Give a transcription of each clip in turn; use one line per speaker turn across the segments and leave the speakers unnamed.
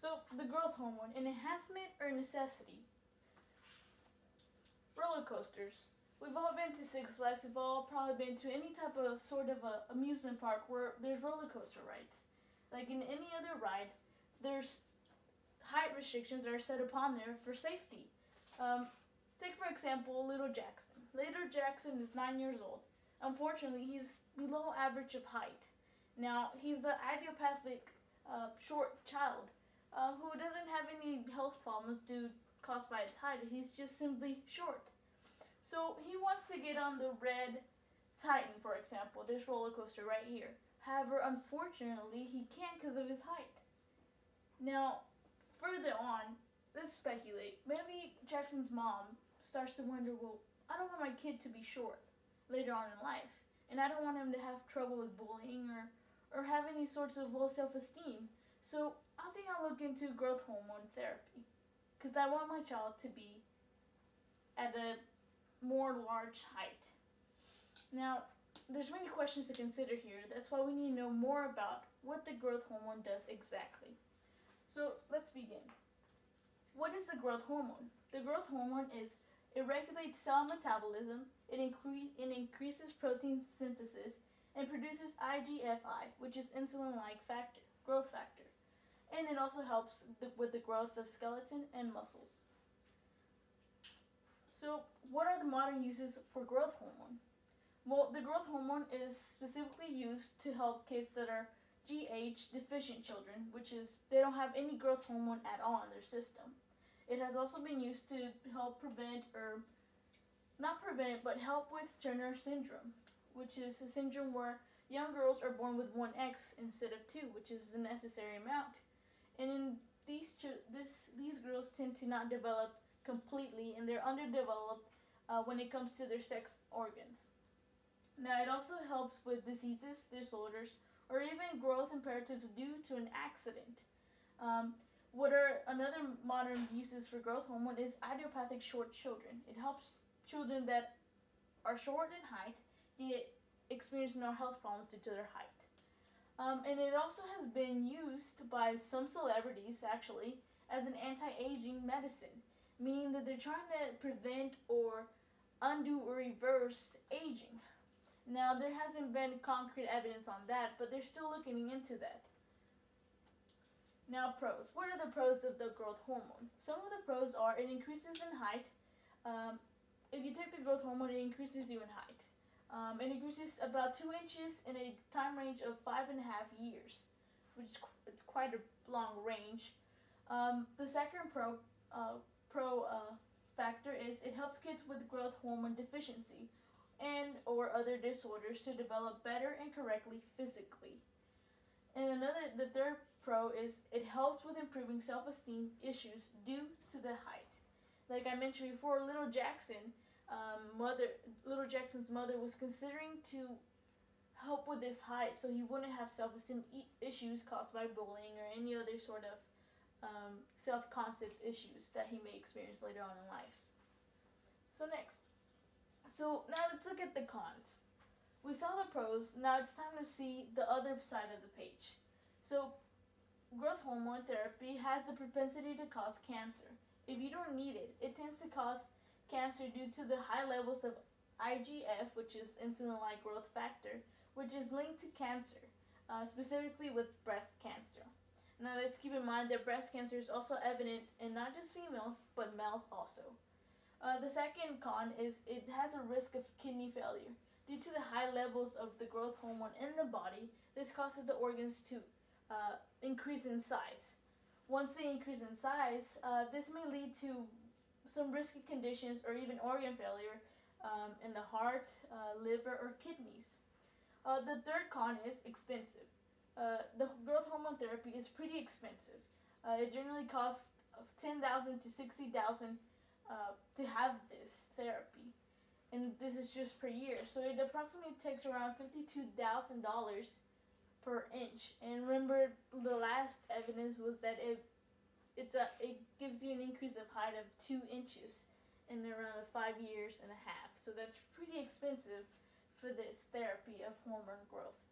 So, the growth hormone, an enhancement or necessity? Roller coasters. We've all been to Six Flags. We've all probably been to any type of sort of a amusement park where there's roller coaster rides. Like in any other ride, there's height restrictions that are set upon there for safety. Take for example Little Jackson. Little Jackson is 9 years old. Unfortunately, he's below average of height. Now, he's an idiopathic short child who doesn't have any health problems caused by his height. He's just simply short. So he wants to get on the Red Titan, for example, this roller coaster right here. However, unfortunately, he can't because of his height. Now, further on, let's speculate. Maybe Jackson's mom starts to wonder, well, I don't want my kid to be short later on in life, and I don't want him to have trouble with bullying or have any sorts of low self-esteem. So I think I'll look into growth hormone therapy because I want my child to be at a more large height. Now, there's many questions to consider here. That's why we need to know more about what the growth hormone does exactly. So let's begin. What is the growth hormone? The growth hormone it regulates cell metabolism, it increases protein synthesis, and produces IGFI, which is insulin-like factor, growth factor. And it also helps with the growth of skeleton and muscles. So what are the modern uses for growth hormone? Well, the growth hormone is specifically used to help kids that are GH deficient children, which is they don't have any growth hormone at all in their system. It has also been used to help help with Turner syndrome, which is a syndrome where young girls are born with one X instead of two, which is the necessary amount. And in these girls tend to not develop completely, and they're underdeveloped when it comes to their sex organs. Now, it also helps with diseases, disorders, or even growth imperatives due to an accident. What are another modern uses for growth hormone is idiopathic short children. It helps children that are short in height yet experience no health problems due to their height. And it also has been used by some celebrities actually as an anti-aging medicine, meaning that they're trying to prevent or undo or reverse aging. Now, there hasn't been concrete evidence on that, but they're still looking into that. Now, pros. What are the pros of the growth hormone? Some of the pros are it increases in height. If you take the growth hormone, it increases you in height. It increases about 2 inches in a time range of 5.5 years, which is it's quite a long range. The second pro factor is it helps kids with growth hormone deficiency and or other disorders to develop better and correctly physically. And the third pro is it helps with improving self-esteem issues due to the height. Like I mentioned before, Little Jackson's mother was considering to help with his height so he wouldn't have self-esteem issues caused by bullying or any other sort of self-concept issues that he may experience later on in life. So now let's look at the cons. We saw the pros, now it's time to see the other side of the page. So growth hormone therapy has the propensity to cause cancer. If you don't need it, it tends to cause cancer due to the high levels of IGF, which is insulin-like growth factor, which is linked to cancer, specifically with breast cancer. Now let's keep in mind that breast cancer is also evident in not just females, but males also. The second con is it has a risk of kidney failure. Due to the high levels of the growth hormone in the body, this causes the organs to increase in size. Once they increase in size, this may lead to some risky conditions or even organ failure in the heart, liver, or kidneys. The third con is expensive. The growth hormone therapy is pretty expensive. It generally costs $10,000 to $60,000 to have this therapy, and this is just per year. So it approximately takes around $52,000 per inch. And remember, the last evidence was that it gives you an increase of height of 2 inches in around 5 years and a half. So that's pretty expensive for this therapy of hormone growth.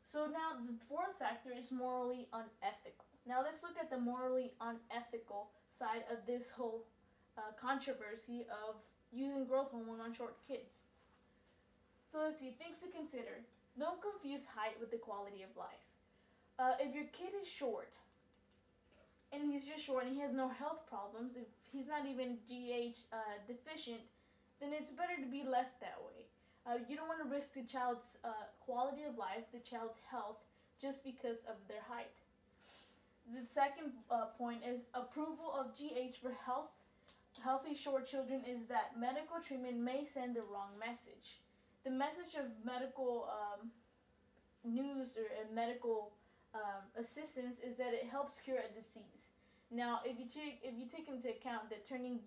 So now the fourth factor is morally unethical. Now let's look at the morally unethical side of this whole controversy of using growth hormone on short kids. So let's see, things to consider. Don't confuse height with the quality of life. If your kid is short, and he's just short and he has no health problems, if he's not even GH deficient, then it's better to be left that way. You don't want to risk the child's quality of life, the child's health, just because of their height. The second point is approval of GH for healthy short children is that medical treatment may send the wrong message. The message of medical news or medical assistance is that it helps cure a disease. Now, if you take into account that turning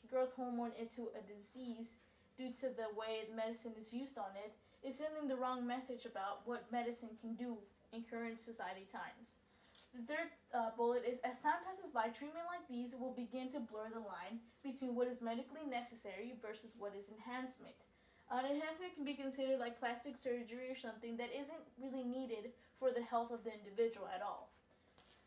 growth hormone into a disease due to the way medicine is used on it is sending the wrong message about what medicine can do in current society times. The third bullet is, as time passes by, treatment like these will begin to blur the line between what is medically necessary versus what is enhancement. Enhancement can be considered like plastic surgery or something that isn't really needed for the health of the individual at all.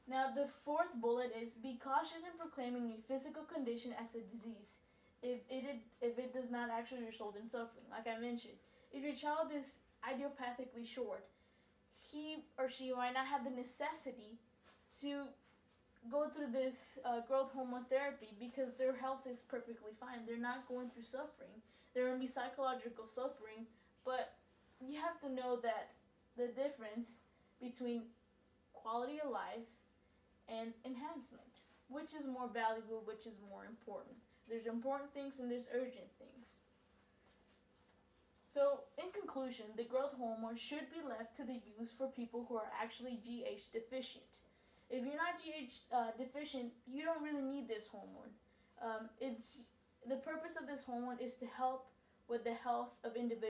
Now, the fourth bullet is, be cautious in proclaiming a physical condition as a disease if it does not actually result in suffering. Like I mentioned, if your child is idiopathically short, he or she might not have the necessity to go through this growth hormone therapy because their health is perfectly fine. They're not going through suffering. There will be psychological suffering, but you have to know that the difference between quality of life and enhancement, which is more valuable, which is more important. There's important things and there's urgent things. So, in conclusion, the growth hormone should be left to the use for people who are actually GH deficient. If you're not GH deficient, you don't really need this hormone. The purpose of this hormone is to help with the health of individuals.